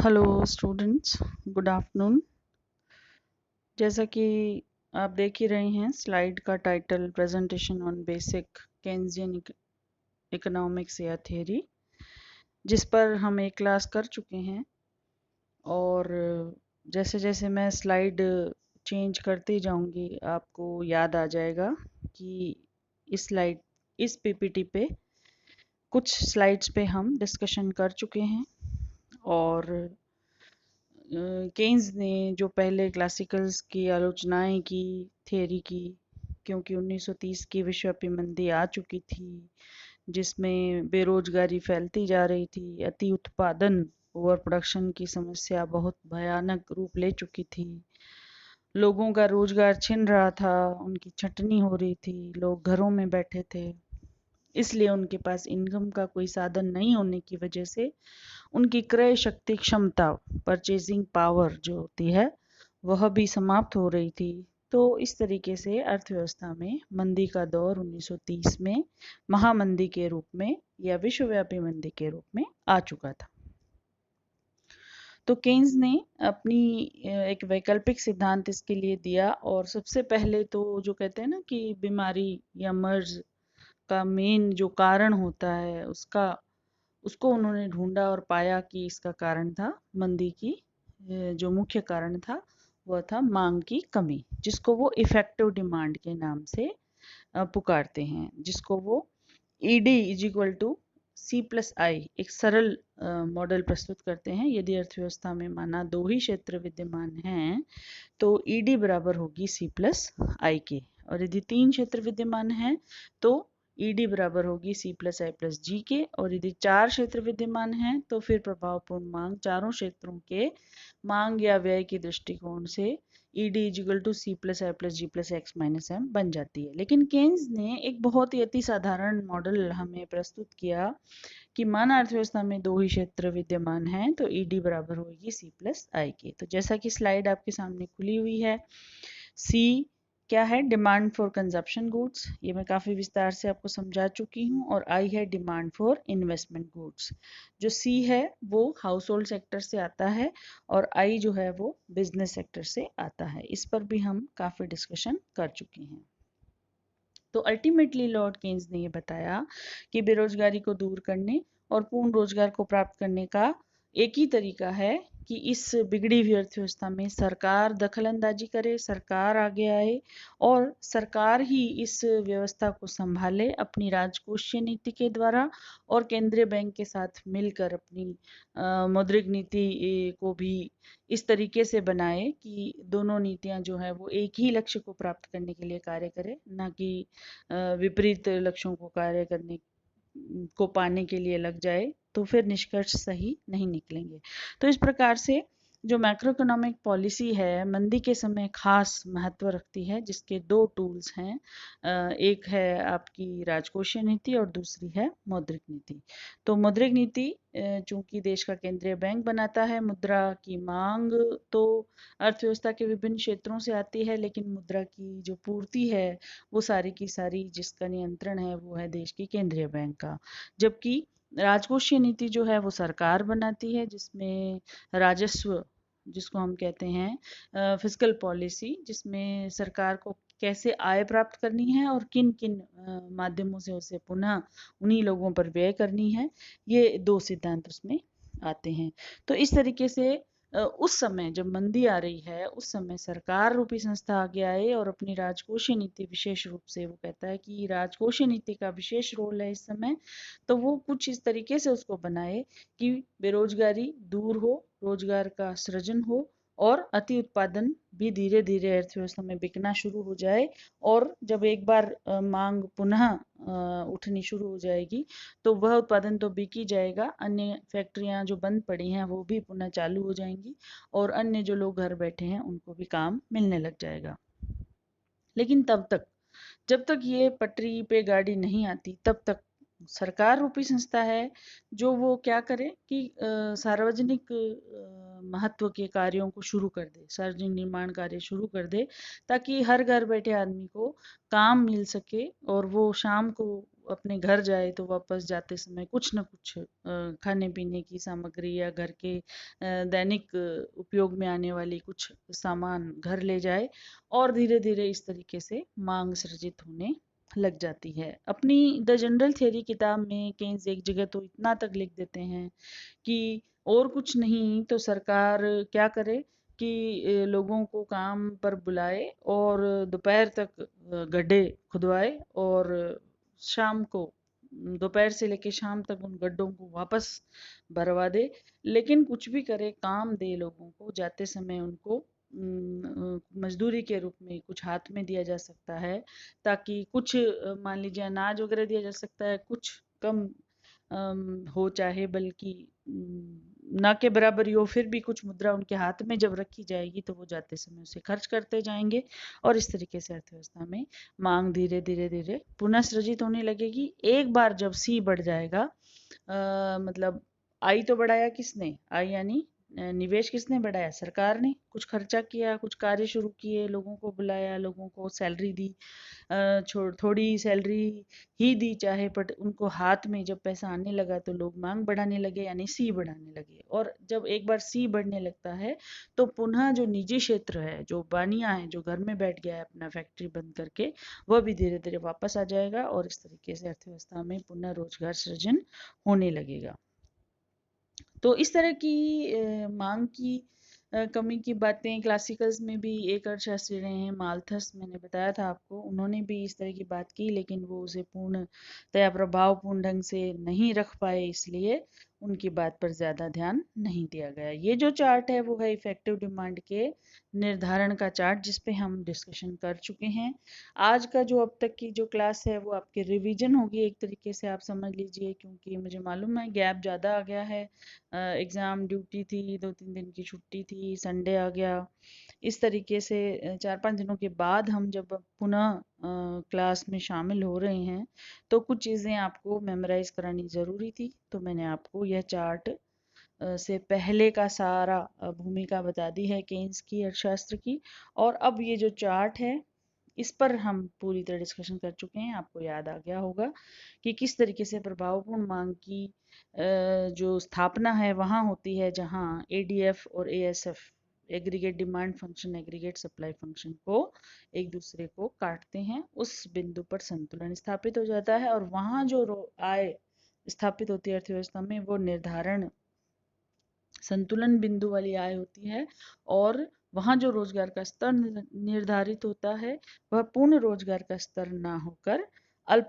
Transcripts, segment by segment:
Hello students, good afternoon. जैसा कि आप देख ही रहे हैं, स्लाइड का title presentation on basic Keynesian economics या थ्योरी, जिस पर हम एक क्लास कर चुके हैं। और जैसे जैसे मैं स्लाइड चेंज करती जाऊंगी, आपको याद आ जाएगा कि इस पीपीटी पे कुछ स्लाइड्स पे हम डिस्कशन कर चुके हैं। और केन्स ने जो पहले क्लासिकल्स की आलोचनाएं की, थियरी की, क्योंकि 1930 की विश्वव्यापी मंदी आ चुकी थी, जिसमें बेरोजगारी फैलती जा रही थी, अति उत्पादन ओवर प्रोडक्शन की समस्या बहुत भयानक रूप ले चुकी थी, लोगों का रोजगार छिन रहा था, उनकी छटनी हो रही थी, लोग घरों में बैठे थे, इसलिए उनके पास इनकम का कोई साधन नहीं होने की वजह से उनकी क्रय शक्ति क्षमता, परचेजिंग पावर जो होती है, वह भी समाप्त हो रही थी। तो इस तरीके से अर्थव्यवस्था में मंदी का दौर 1930 में महामंदी के रूप में या विश्वव्यापी मंदी के रूप में आ चुका था। तो केन्स ने अपनी एक वैकल्पिक सिद्धांत इसके लिए दिया, और सबसे पहले तो जो कहते हैं ना कि बीमारी या मर्ज का मेन जो कारण होता है, उसको उन्होंने ढूंढा और पाया कि इसका कारण था मंदी की। जो मुख्य कारण था वह था मांग की कमी, जिसको वो इफेक्टिव डिमांड के नाम से पुकारते हैं, जिसको वो ED is equal to C plus I एक सरल मॉडल प्रस्तुत करते हैं। यदि अर्थव्यवस्था में माना दो ही क्षेत्र विद्यमान हैं तो ईडी बराबर होगी सी प्लस आई के, और यदि तीन क्षेत्र विद्यमान हैं तो ईडी बराबर होगी सी प्लस आई प्लस जी के, और यदि चार क्षेत्र विद्यमान हैं तो फिर प्रभावपूर्ण मांग चारों क्षेत्रों के मांग या व्यय की दृष्टिकोण से ED is equal to C plus I plus G plus X minus M बन जाती है। लेकिन केन्स ने एक बहुत ही अति साधारण मॉडल हमें प्रस्तुत किया कि माना अर्थव्यवस्था में दो ही क्षेत्र विद्यमान हैं तो ईडी बराबर होगी सी प्लस आई के। तो जैसा कि स्लाइड आपके सामने खुली हुई है, सी क्या है? डिमांड फॉर कंजप्शन गुड्स, ये मैं काफ़ी विस्तार से आपको समझा चुकी हूँ, और आई है डिमांड फॉर इन्वेस्टमेंट गुड्स। जो सी है वो हाउस होल्ड सेक्टर से आता है, और आई जो है वो बिजनेस सेक्टर से आता है। इस पर भी हम काफ़ी डिस्कशन कर चुके हैं। तो अल्टीमेटली लॉर्ड केन्स ने ये बताया कि बेरोजगारी को दूर करने और पूर्ण रोजगार को प्राप्त करने का एक ही तरीका है कि इस बिगड़ी हुई अर्थव्यवस्था में सरकार दखल अंदाजी करे, सरकार आगे आए और सरकार ही इस व्यवस्था को संभाले अपनी राजकोषीय नीति के द्वारा, और केंद्रीय बैंक के साथ मिलकर अपनी मौद्रिक नीति को भी इस तरीके से बनाए कि दोनों नीतियां जो है वो एक ही लक्ष्य को प्राप्त करने के लिए कार्य करे, ना कि विपरीत लक्ष्यों को कार्य करने को पाने के लिए लग जाए, तो फिर निष्कर्ष सही नहीं निकलेंगे। तो इस प्रकार से जो मैक्रो इकोनॉमिक पॉलिसी है मंदी के समय खास महत्व रखती है, जिसके दो टूल्स हैं, एक है आपकी राजकोषीय नीति और दूसरी है मौद्रिक नीति। तो मौद्रिक नीति चूंकि देश का केंद्रीय बैंक बनाता है, मुद्रा की मांग तो अर्थव्यवस्था के विभिन्न क्षेत्रों से आती है, लेकिन मुद्रा की जो पूर्ति है वो सारी की सारी जिसका नियंत्रण है वो है देश की केंद्रीय बैंक का। जबकि राजकोषीय नीति जो है वो सरकार बनाती है, जिसमें राजस्व, जिसको हम कहते हैं फिस्कल पॉलिसी, जिसमें सरकार को कैसे आय प्राप्त करनी है और किन किन माध्यमों से उसे पुनः उन्हीं लोगों पर व्यय करनी है, ये दो सिद्धांत उसमें आते हैं। तो इस तरीके से उस समय जब मंदी आ रही है उस समय सरकार रूपी संस्था आगे आए और अपनी राजकोषीय नीति, विशेष रूप से वो कहता है कि राजकोषीय नीति का विशेष रोल है इस समय, तो वो कुछ इस तरीके से उसको बनाए कि बेरोजगारी दूर हो, रोजगार का सृजन हो, और अति उत्पादन भी धीरे धीरे अर्थव्यवस्था में बिकना शुरू हो जाए, और जब एक बार मांग पुनः उठनी शुरू हो जाएगी तो वह उत्पादन तो बिक ही जाएगा, अन्य फैक्ट्रियां जो बंद पड़ी हैं वो भी पुनः चालू हो जाएंगी, और अन्य जो लोग घर बैठे हैं उनको भी काम मिलने लग जाएगा। लेकिन तब तक, जब तक ये पटरी पे गाड़ी नहीं आती, तब तक सरकार रूपी संस्था है जो वो क्या करे कि सार्वजनिक महत्व के कार्यों को शुरू कर दे, सार्वजनिक निर्माण कार्य शुरू कर दे, ताकि हर घर बैठे आदमी को काम मिल सके और वो शाम को अपने घर जाए तो वापस जाते समय कुछ न कुछ खाने पीने की सामग्री या घर के दैनिक उपयोग में आने वाली कुछ सामान घर ले जाए, और धीरे धीरे इस तरीके से मांग सृजित होने लग जाती है। अपनी द जनरल थियरी किताब में केन्स एक जगह तो इतना तक लिख देते हैं कि और कुछ नहीं तो सरकार क्या करे कि लोगों को काम पर बुलाए और दोपहर तक गड्ढे खुदवाए, और शाम को दोपहर से लेके शाम तक उन गड्ढों को वापस भरवा दे। लेकिन कुछ भी करे, काम दे लोगों को, जाते समय उनको मजदूरी के रूप में कुछ हाथ में दिया जा सकता है, ताकि कुछ मान लीजिए अनाज वगैरह दिया जा सकता है, कुछ कम हो चाहे, बल्कि ना के बराबर ही हो, फिर भी कुछ मुद्रा उनके हाथ में जब रखी जाएगी तो वो जाते समय उसे खर्च करते जाएंगे, और इस तरीके से अर्थव्यवस्था में मांग धीरे धीरे धीरे पुनः सृजित होने लगेगी। एक बार जब सी बढ़ जाएगा, मतलब आई तो बढ़ाया किसने, आई यानी निवेश किसने बढ़ाया, सरकार ने कुछ खर्चा किया, कुछ कार्य शुरू किए, लोगों को बुलाया, लोगों को सैलरी दी, थोड़ी सैलरी ही दी चाहे, बट उनको हाथ में जब पैसा आने लगा तो लोग मांग बढ़ाने लगे, यानी सी बढ़ाने लगे। और जब एक बार सी बढ़ने लगता है तो पुनः जो निजी क्षेत्र है, जो बानिया है, जो घर में बैठ गया है अपना फैक्ट्री बंद करके, वह भी धीरे धीरे वापस आ जाएगा, और इस तरीके से अर्थव्यवस्था में पुनः रोजगार सृजन होने लगेगा। तो इस तरह की मांग की कमी की बातें क्लासिकल्स में भी एक अर्थशास्त्री रहे हैं माल्थस, मैंने बताया था आपको, उन्होंने भी इस तरह की बात की, लेकिन वो उसे पूर्णतया प्रभावपूर्ण ढंग से नहीं रख पाए, इसलिए उनकी बात पर ज़्यादा ध्यान नहीं दिया गया। ये जो चार्ट है वो है इफेक्टिव डिमांड के निर्धारण का चार्ट, जिस पे हम डिस्कशन कर चुके हैं। आज का जो अब तक की जो क्लास है वो आपकी रिवीजन होगी, एक तरीके से आप समझ लीजिए, क्योंकि मुझे मालूम है गैप ज़्यादा आ गया है, एग्ज़ाम ड्यूटी थी, 2-3 दिन की छुट्टी थी, संडे आ गया, इस तरीके से 4-5 दिनों के बाद हम जब पुनः क्लास में शामिल हो रहे हैं तो कुछ चीज़ें आपको मेमोराइज करानी ज़रूरी थी। तो मैंने आपको यह चार्ट से पहले का सारा भूमिका बता दी है केन्स की अर्थशास्त्र की, और अब ये जो चार्ट है इस पर हम पूरी तरह डिस्कशन कर चुके हैं। आपको याद आ गया होगा कि किस तरीके से प्रभावपूर्ण मांग की जो स्थापना है वहाँ होती है जहाँ एडीएफ और ASF, aggregate demand function, aggregate supply function को एक दूसरे को काटते हैं, उस बिंदु पर संतुलन स्थापित हो जाता है, और वहाँ जो आय स्थापित होती है अर्थव्यवस्था में वो निर्धारण संतुलन बिंदु वाली आय होती है, और वहाँ जो रोजगार का स्तर निर्धारित होता है वह पूर्ण रोजगार का स्तर ना होकर अल्प,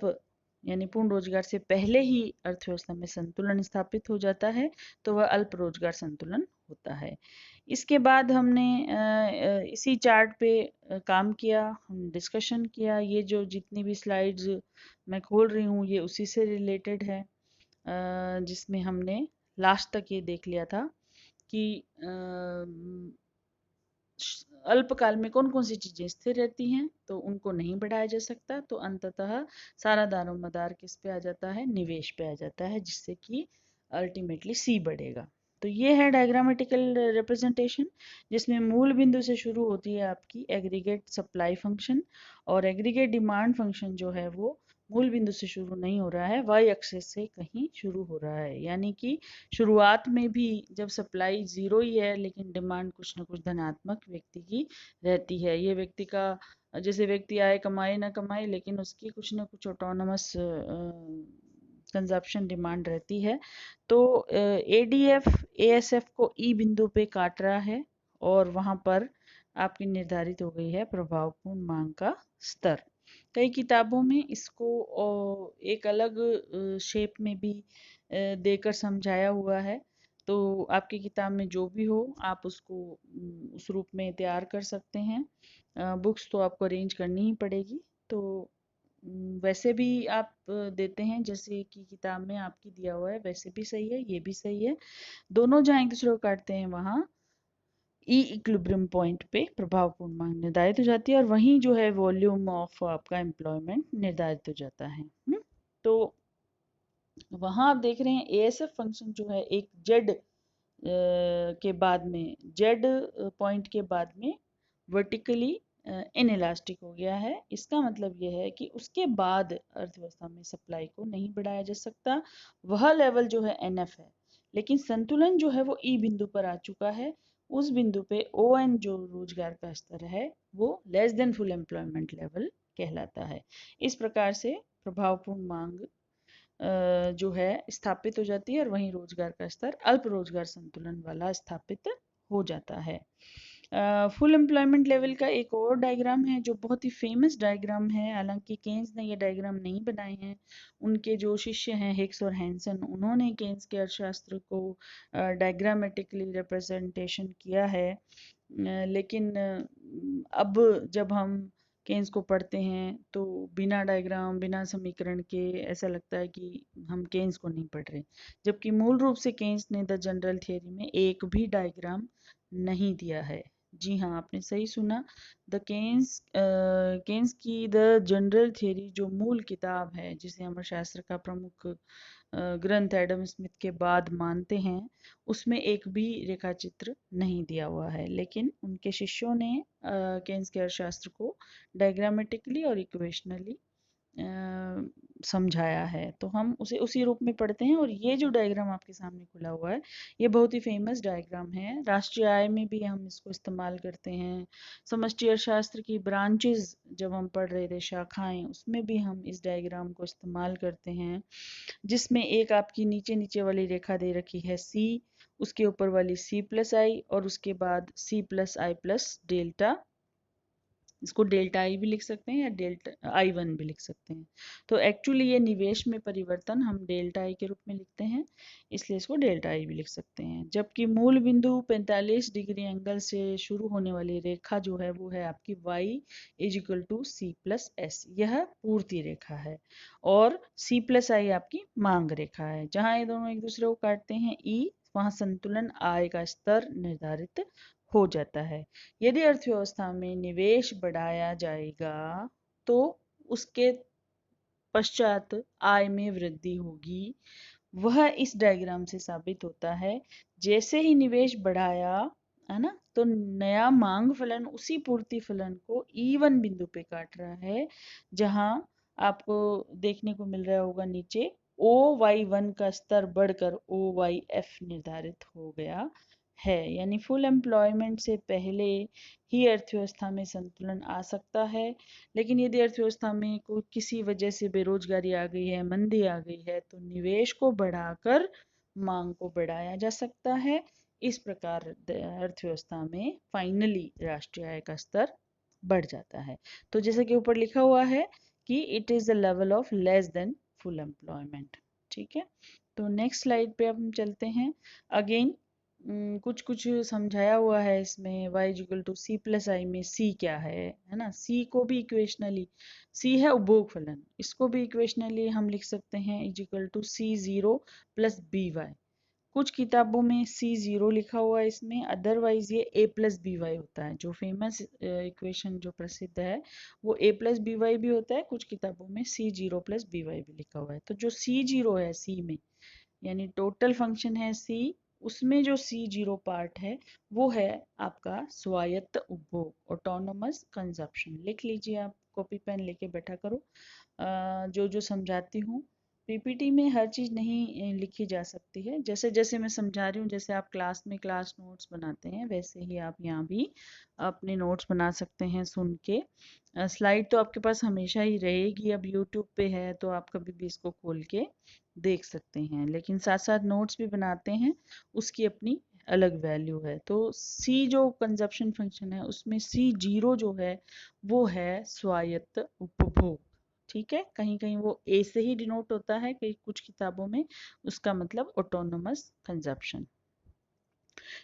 यानी पूर्ण रोजगार से पहले ही अर्थव्यवस्था में संतुलन स्थापित हो जाता है, तो वह अल्प रोजगार संतुलन होता है। इसके बाद हमने इसी चार्ट पे काम किया, हम डिस्कशन किया, ये जो जितनी भी स्लाइड्स मैं खोल रही हूँ ये उसी से रिलेटेड है, जिसमें हमने लास्ट तक ये देख लिया था कि अल्पकाल में कौन कौन सी चीजें स्थिर रहती हैं तो उनको नहीं बढ़ाया जा सकता, तो अंततः सारा दारोमदार किस पे आ जाता है, निवेश पे आ जाता है, जिससे कि अल्टीमेटली सी बढ़ेगा। तो ये है डायग्रामेटिकल रिप्रेजेंटेशन, जिसमें मूल बिंदु से शुरू होती है आपकी एग्रीगेट सप्लाई फंक्शन, और एग्रीगेट डिमांड फंक्शन जो है वो मूल बिंदु से शुरू नहीं हो रहा है, वाई एक्सिस से कहीं शुरू हो रहा है, यानी कि शुरुआत में भी जब सप्लाई जीरो ही है लेकिन डिमांड कुछ ना कुछ धनात्मक व्यक्ति की रहती है। ये व्यक्ति का, जैसे व्यक्ति आए कमाए ना कमाए, लेकिन उसकी कुछ ना कुछ ऑटोनमस कंजप्शन डिमांड रहती है। तो एडीएफ एएसएफ को ई बिंदु पे काट रहा है, और वहां पर आपकी निर्धारित हो गई है प्रभावपूर्ण मांग का स्तर। कई किताबों में इसको एक अलग शेप में भी देकर समझाया हुआ है, तो आपकी किताब में जो भी हो आप उसको उस रूप में तैयार कर सकते हैं। बुक्स तो आपको अरेंज करनी ही पड़ेगी, तो वैसे भी आप देते हैं जैसे कि किताब में आपकी दिया हुआ है वैसे भी सही है, ये भी सही है, दोनों जहाँ एक दूसरे को काटते हैं वहाँ ई इक्विलिब्रियम पॉइंट पे प्रभावपूर्ण मांग निर्धारित हो जाती है, और वहीं जो है वॉल्यूम ऑफ आपका एम्प्लॉयमेंट निर्धारित हो जाता है। तो वहां आप देख रहे हैं एएसएफ फंक्शन जो है एक जेड के बाद में, जेड पॉइंट के बाद में वर्टिकली इनइलास्टिक हो गया है। इसका मतलब यह है कि उसके बाद अर्थव्यवस्था में सप्लाई को नहीं बढ़ाया जा सकता, वह लेवल जो है एनएफ है, लेकिन संतुलन जो है वो ई बिंदु पर आ चुका है। उस बिंदु पे ओ एन जो रोजगार का स्तर है वो less than full employment level कहलाता है। इस प्रकार से प्रभावपूर्ण मांग जो है स्थापित हो जाती है और वहीं रोजगार का स्तर अल्प रोजगार संतुलन वाला स्थापित हो जाता है। फुल एम्प्लॉयमेंट लेवल का एक और डायग्राम है जो बहुत ही फेमस डायग्राम है, हालांकि केन्स ने ये डायग्राम नहीं बनाए हैं, उनके जो शिष्य हैं हिक्स और हैंसन उन्होंने केन्स के अर्थशास्त्र को डायग्रामेटिकली रिप्रेजेंटेशन किया है। लेकिन अब जब हम केन्स को पढ़ते हैं तो बिना डायग्राम बिना समीकरण के ऐसा लगता है कि हम केन्स को नहीं पढ़ रहे, जबकि मूल रूप से केन्स ने द जनरल थियरी में एक भी डायग्राम नहीं दिया है। जी हाँ, आपने सही सुना। द केन्स की द जनरल थियरी जो मूल किताब है जिसे हम अर्थशास्त्र का प्रमुख ग्रंथ एडम स्मिथ के बाद मानते हैं, उसमें एक भी रेखा चित्र नहीं दिया हुआ है, लेकिन उनके शिष्यों ने केन्स के अर्थशास्त्र को डायग्रामेटिकली और इक्वेशनली समझाया है। तो हम उसे उसी रूप में पढ़ते हैं, और ये जो डायग्राम आपके सामने खुला हुआ है ये बहुत ही फेमस डायग्राम है। राष्ट्रीय आय में भी हम इसको इस्तेमाल करते हैं, समष्टि अर्थशास्त्र की ब्रांचेस जब हम पढ़ रहे थे, शाखाएं, उसमें भी हम इस डायग्राम को इस्तेमाल करते हैं, जिसमें एक आपकी नीचे नीचे वाली रेखा दे रखी है सी, उसके ऊपर वाली सी प्लस आई और उसके बाद सी प्लस आई प्लस डेल्टा। इसको डेल्टा आई भी लिख सकते हैं या डेल्टा आई वन भी लिख सकते हैं। तो एक्चुअली ये निवेश में परिवर्तन हम डेल्टा आई के रूप में लिखते हैं, इसलिए इसको डेल्टा आई भी लिख सकते हैं। जबकि मूल बिंदु 45 डिग्री एंगल से शुरू होने वाली रेखा जो है वो है आपकी y is equal to C plus S, यह पूर्ति रेखा है, और सी प्लस आई आपकी मांग रेखा है। जहां ये दोनों एक दूसरे को काटते हैं ई, वहां संतुलन आय का स्तर निर्धारित हो जाता है। यदि अर्थव्यवस्था में निवेश बढ़ाया जाएगा तो उसके पश्चात आय में वृद्धि होगी, वह इस डायग्राम से साबित होता है। जैसे ही निवेश बढ़ाया है ना, तो नया मांग फलन उसी पूर्ति फलन को E1 बिंदु पे काट रहा है, जहां आपको देखने को मिल रहा होगा नीचे OY1 का स्तर बढ़कर OYF निर्धारित हो गया है। यानी फुल एम्प्लॉयमेंट से पहले ही अर्थव्यवस्था में संतुलन आ सकता है, लेकिन यदि अर्थव्यवस्था में कोई किसी वजह से बेरोजगारी आ गई है, मंदी आ गई है, तो निवेश को बढ़ाकर मांग को बढ़ाया जा सकता है। इस प्रकार अर्थव्यवस्था में फाइनली राष्ट्रीय आय का स्तर बढ़ जाता है। तो जैसे कि ऊपर लिखा हुआ है कि it is the level of less than full employment. ठीक है, तो नेक्स्ट स्लाइड पे अब हम चलते हैं। अगेन कुछ कुछ समझाया हुआ है इसमें। y equal to C plus I में c क्या है ना, c को भी इक्वेशनली, c है उपभोग फलन, इसको भी इक्वेशनली हम लिख सकते हैं is equal to C zero plus b y. कुछ किताबों में सी जीरो लिखा हुआ है इसमें, अदरवाइज ये ए प्लस बी वाई होता है। जो फेमस इक्वेशन जो प्रसिद्ध है वो ए प्लस बी वाई भी होता है, कुछ किताबों में सी जीरो प्लस बी वाई भी लिखा हुआ है। तो जो सी जीरो है सी में, यानी टोटल फंक्शन है सी, उसमें जो सी जीरो पार्ट है वो है आपका स्वायत्त उपभोग, ऑटोनोमस कंजप्शन। लिख लीजिए, आप कॉपी पेन लेके बैठा करो। जो जो समझाती हूँ, पीपीटी में हर चीज़ नहीं लिखी जा सकती है। जैसे जैसे मैं समझा रही हूँ, जैसे आप क्लास में क्लास नोट्स बनाते हैं वैसे ही आप यहाँ भी अपने नोट्स बना सकते हैं सुन के। स्लाइड तो आपके पास हमेशा ही रहेगी, अब यूट्यूब पे है तो आप कभी भी इसको खोल के देख सकते हैं, लेकिन साथ साथ नोट्स भी बनाते हैं, उसकी अपनी अलग वैल्यू है। तो सी जो कंजप्शन फंक्शन है उसमें सी जीरो जो है वो है स्वायत्त उपभोग। ठीक है, कहीं कहीं वो ए से ही डिनोट होता है, कई कुछ किताबों में उसका मतलब ऑटोनोमस कंजप्शन।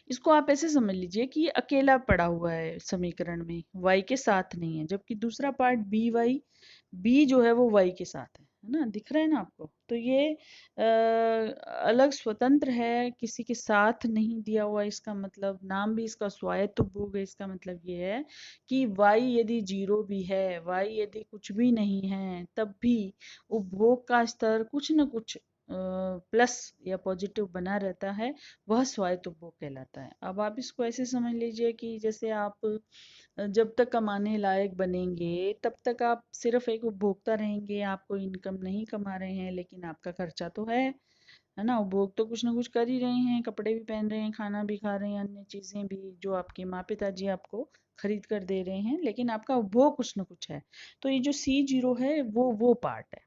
इसको आप ऐसे समझ लीजिए कि ये अकेला पड़ा हुआ है समीकरण में, y के साथ नहीं है, जबकि दूसरा पार्ट बी वाई, बी जो है वो y के साथ है ना, दिख रहा है ना आपको। तो ये अलग स्वतंत्र है, किसी के साथ नहीं दिया हुआ। इसका मतलब नाम भी इसका स्वायत्त उपभोग है, इसका मतलब ये है कि y यदि जीरो भी है, y यदि कुछ भी नहीं है, तब भी उपभोग का स्तर कुछ न कुछ प्लस या पॉजिटिव बना रहता है वह स्वायत्त उपभोग कहलाता है। अब आप इसको ऐसे समझ लीजिए कि जैसे आप जब तक कमाने लायक बनेंगे तब तक आप सिर्फ एक उपभोक्ता रहेंगे, आप कोई इनकम नहीं कमा रहे हैं, लेकिन आपका खर्चा तो है ना। उपभोग तो कुछ ना कुछ कर ही रहे हैं, कपड़े भी पहन रहे हैं, खाना भी खा रहे हैं, अन्य चीज़ें भी जो आपके माँ पिताजी आपको खरीद कर दे रहे हैं, लेकिन आपका उपभोग कुछ ना कुछ है। तो ये जो C0 है वो पार्ट है।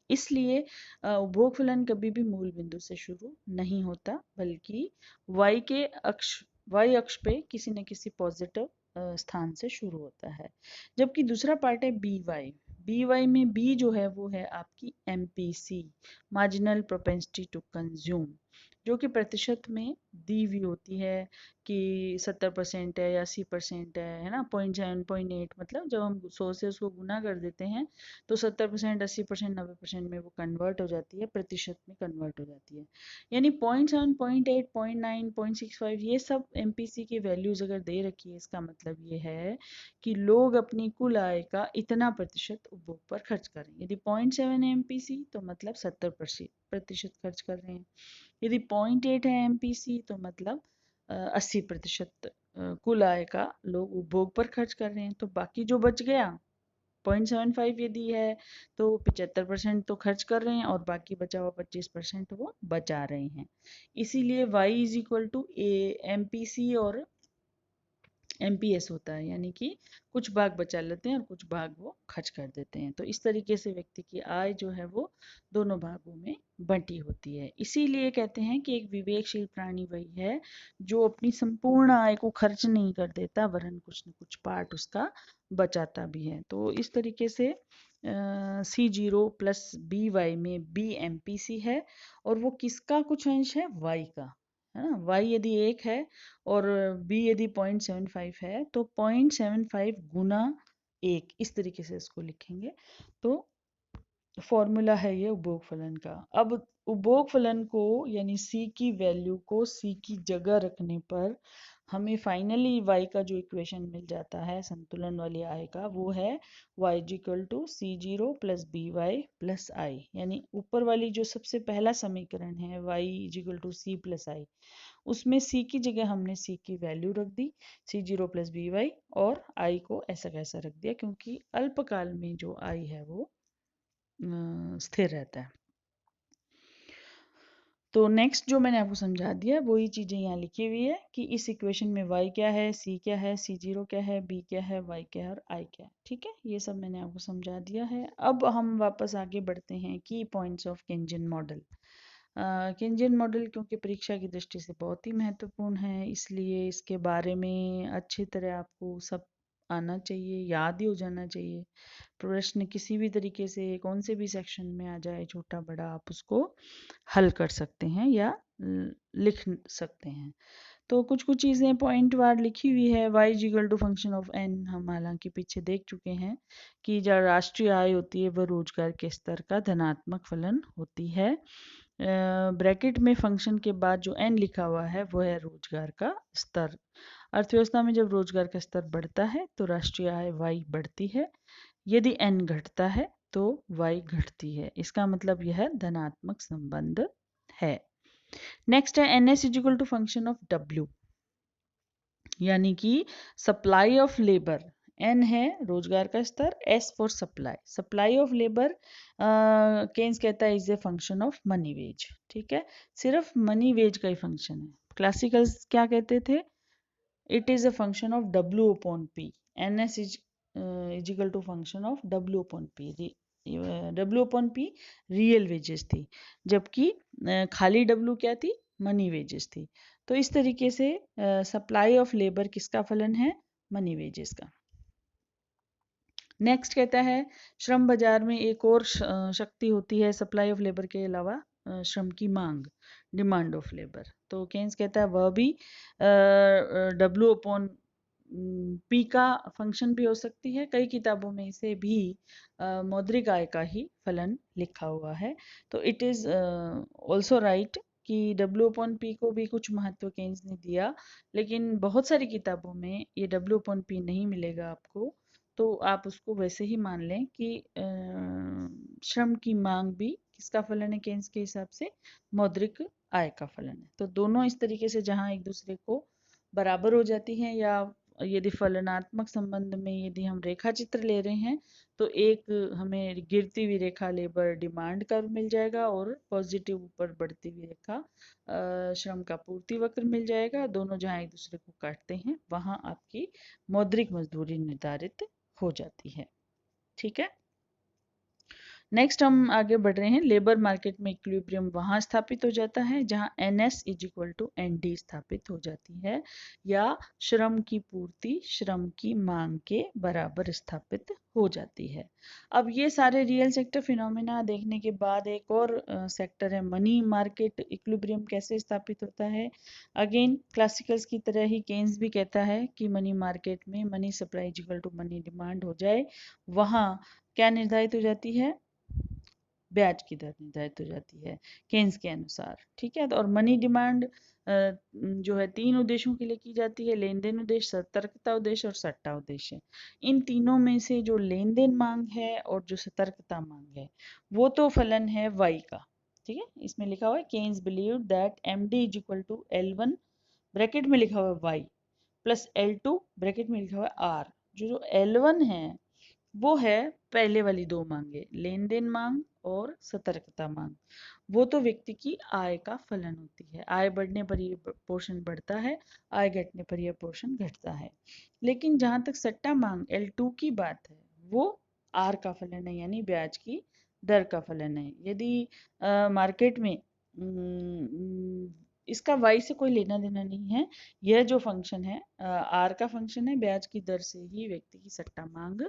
इसलिए उपभोग फलन कभी भी मूल बिंदु से शुरू नहीं होता, बल्कि y के अक्ष y अक्ष पे किसी न किसी पॉजिटिव स्थान से शुरू होता है। जबकि दूसरा पार्ट है बी वाई में बी जो है वो है आपकी MPC, marginal propensity to consume, जो कि प्रतिशत में दी हुई होती है कि 70% है या 80% है ना। 0.7 0.8 मतलब जब हम 100 से उसको गुना कर देते हैं तो 70%, 80%, 90% में वो कन्वर्ट हो जाती है, प्रतिशत में कन्वर्ट हो जाती है। यानी 0.7, 0.8, 0.9, 0.65 ये सब MPC की वैल्यूज अगर दे रखी है, इसका मतलब ये है कि लोग अपनी कुल आय का इतना प्रतिशत उपभोग पर खर्च करें। यदि 0.7 है MPC तो मतलब 70% खर्च कर रहे हैं। यदि 0.8 है MPC तो मतलब 80% कुल आय का लोग उपभोग पर खर्च कर रहे हैं। तो बाकी जो बच गया 0.75 यदि है तो 75% तो खर्च कर रहे हैं और बाकी बचा हुआ 25% वो बचा रहे हैं। इसीलिए y is equal to MPC और MPS होता है, यानी कि कुछ भाग बचा लेते हैं और कुछ भाग वो खर्च कर देते हैं। तो इस तरीके से व्यक्ति की आय जो है वो दोनों भागों में बंटी होती है। इसीलिए कहते हैं कि एक विवेकशील प्राणी वही है जो अपनी संपूर्ण आय को खर्च नहीं कर देता, वरन कुछ न कुछ पार्ट उसका बचाता भी है। तो इस तरीके से C0 प्लस BY में B MPC है और वो किसका कुछ अंश है, Y का, है ना। Y यदि 1 है और B यदि 0.75 है तो 0.75 गुना 1, इस तरीके से इसको लिखेंगे। तो फॉर्मूला है ये उपभोग फलन का। अब उपभोग फलन को यानी C की वैल्यू को C की जगह रखने पर हमें फाइनली y का जो इक्वेशन मिल जाता है संतुलन वाली आय का, वो है y equal to C0 plus BY plus I। यानी ऊपर वाली जो सबसे पहला समीकरण है y equal to C plus I, उसमें C की जगह हमने C की वैल्यू रख दी C0 प्लस BY और I को ऐसा कैसा रख दिया, क्योंकि अल्पकाल में जो I है वो स्थिर रहता है। तो नेक्स्ट जो मैंने आपको समझा दिया वही चीज़ें यहाँ लिखी हुई है कि इस इक्वेशन में y क्या है, C क्या है, C0 क्या है, B क्या है, Y क्या है और I क्या है। ठीक है, ये सब मैंने आपको समझा दिया है। अब हम वापस आगे बढ़ते हैं की पॉइंट्स ऑफ केंजन मॉडल। केंजन मॉडल क्योंकि परीक्षा की दृष्टि से बहुत ही महत्वपूर्ण है, इसलिए इसके बारे में अच्छी तरह आपको सब आना चाहिए, याद ही हो जाना चाहिए। प्रश्न किसी भी तरीके से कौन से भी सेक्शन में आ जाए, छोटा बड़ा, आप उसको हल कर सकते हैं या लिख सकते हैं। तो कुछ कुछ चीज़ें पॉइंट वार लिखी हुई है। y equal to function of n हम हालांकि पीछे देख चुके हैं कि जो राष्ट्रीय आय होती है वह रोजगार के स्तर का धनात्मक फलन होती है। ब्रैकेट में फंक्शन के बाद जो n लिखा हुआ है वो है रोजगार का स्तर। अर्थव्यवस्था में जब रोजगार का स्तर बढ़ता है तो राष्ट्रीय आय y बढ़ती है, यदि n घटता है तो y घटती है। इसका मतलब यह धनात्मक संबंध है। नेक्स्ट है NS equal to function of W, यानी कि सप्लाई ऑफ लेबर। N है रोजगार का स्तर, S for supply, supply of labour Keynes कहता है is a function of money wage. ठीक है, सिर्फ मनी वेज का ही फंक्शन है। क्लासिकल्स क्या कहते थे, it is a function of W upon P। NS is equal to function of W upon P। W upon P real wages थी, जबकि खाली W क्या थी, मनी वेजेस थी। तो इस तरीके से सप्लाई ऑफ लेबर किसका फलन है, मनी वेजेस का। नेक्स्ट कहता है श्रम बाजार में एक और शक्ति होती है सप्लाई ऑफ लेबर के अलावा, श्रम की मांग, डिमांड ऑफ लेबर। तो केन्स कहता है वह भी W अपॉन P का फंक्शन भी हो सकती है। कई किताबों में इसे भी मौद्रिक आय का ही फलन लिखा हुआ है। तो इट इज ऑल्सो राइट कि W अपॉन P को भी कुछ महत्व केन्स ने दिया, लेकिन बहुत सारी किताबों में ये W अपॉन P नहीं मिलेगा आपको। तो आप उसको वैसे ही मान लें कि श्रम की मांग भी किसका फलन है केन्स के हिसाब से? मौद्रिक आय का फलन है। तो दोनों इस तरीके से जहां एक दूसरे को बराबर हो जाती हैं, या यदि फलनात्मक संबंध में यदि हम रेखा चित्र ले रहे हैं तो एक हमें गिरती हुई रेखा लेबर डिमांड कर्व मिल जाएगा और पॉजिटिव ऊपर बढ़ती हुई रेखा श्रम का पूर्ति वक्र मिल जाएगा। दोनों जहां एक दूसरे को काटते हैं वहां आपकी मौद्रिक मजदूरी निर्धारित हो जाती है। ठीक है, नेक्स्ट हम आगे बढ़ रहे हैं। लेबर मार्केट में इक्विलिब्रियम वहां स्थापित हो जाता है जहां NS इक्वल टू ND स्थापित हो जाती है, या श्रम की पूर्ति श्रम की मांग के बराबर स्थापित हो जाती है। अब ये सारे रियल सेक्टर फिनोमेना देखने के बाद एक और सेक्टर है मनी मार्केट इक्विलिब्रियम कैसे स्थापित होता है। अगेन क्लासिकल्स की तरह ही केन्स भी कहता है कि मनी मार्केट में money supply equal to money demand हो जाए, वहां क्या निर्धारित हो जाती है? ब्याज की दर निर्धारित हो जाती है केन्स के अनुसार। ठीक है, तो और मनी डिमांड जो है तीन उद्देश्यों के लिए की जाती है, लेन देन उद्देश्य, सतर्कता उद्देश्य और सट्टा उद्देश्य। इन तीनों में से जो लेन देन मांग है और जो सतर्कता मांग है वो तो फलन है वाई का। ठीक है, इसमें लिखा हुआ है Keynes believe that MD is equal to L1 bracket में लिखा हुआ है वाई प्लस L2 ब्रैकेट में लिखा हुआ है आर। जो L1 है वो है पहले वाली दो मांगे, लेन देन मांग और सतर्कता मांग। वो तो व्यक्ति की आय का फलन होती है, आय बढ़ने पर ये पोर्शन बढ़ता है, आय घटने पर यह पोर्शन घटता है। लेकिन जहां तक सट्टा मांग L2 की बात है वो आर का फलन है, यानी ब्याज की दर का फलन है। यदि मार्केट में इसका वाई से कोई लेना देना नहीं है, यह जो फंक्शन है आर का फंक्शन है, ब्याज की दर से ही व्यक्ति की सट्टा मांग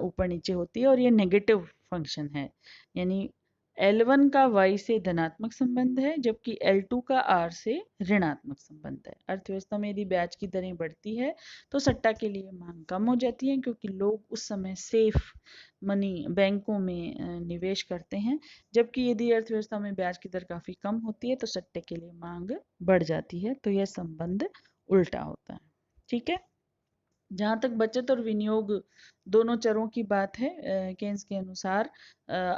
ऊपर नीचे होती है और ये नेगेटिव फंक्शन है। यानी L1 का y से धनात्मक संबंध है जबकि L2 का R से ऋणात्मक संबंध है। अर्थव्यवस्था में यदि ब्याज की दरें बढ़ती है तो सट्टा के लिए मांग कम हो जाती है, क्योंकि लोग उस समय सेफ मनी बैंकों में निवेश करते हैं, जबकि यदि अर्थव्यवस्था में ब्याज की दर काफी कम होती है तो सट्टे के लिए मांग बढ़ जाती है। तो यह संबंध उल्टा होता है। ठीक है, जहां तक बचत और विनियोग दोनों चरों की बात है, केन्स के अनुसार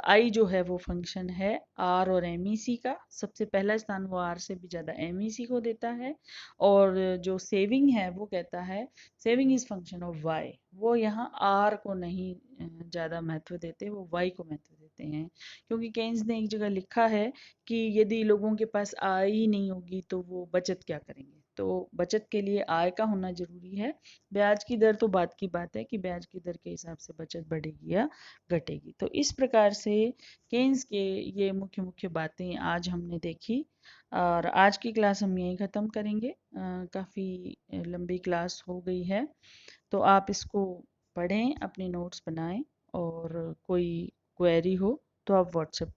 आई जो है वो फंक्शन है आर और MEC का। सबसे पहला स्थान वो आर से भी ज्यादा MEC को देता है, और जो सेविंग है वो कहता है saving is function of Y. वो यहाँ आर को नहीं ज्यादा महत्व देते, वो वाई को महत्व देते हैं, क्योंकि केन्स ने एक जगह लिखा है कि यदि लोगों के पास आय ही नहीं होगी तो वो बचत क्या करेंगे। तो बचत के लिए आय का होना जरूरी है। ब्याज की दर तो बात की बात है कि ब्याज की दर के हिसाब से बचत बढ़ेगी या घटेगी। तो इस प्रकार से केन्स के ये मुख्य मुख्य बातें आज हमने देखी, और आज की क्लास हम यहीं ख़त्म करेंगे। काफ़ी लंबी क्लास हो गई है, तो आप इसको पढ़ें, अपने नोट्स बनाएं, और कोई क्वेरी हो तो आप व्हाट्सएप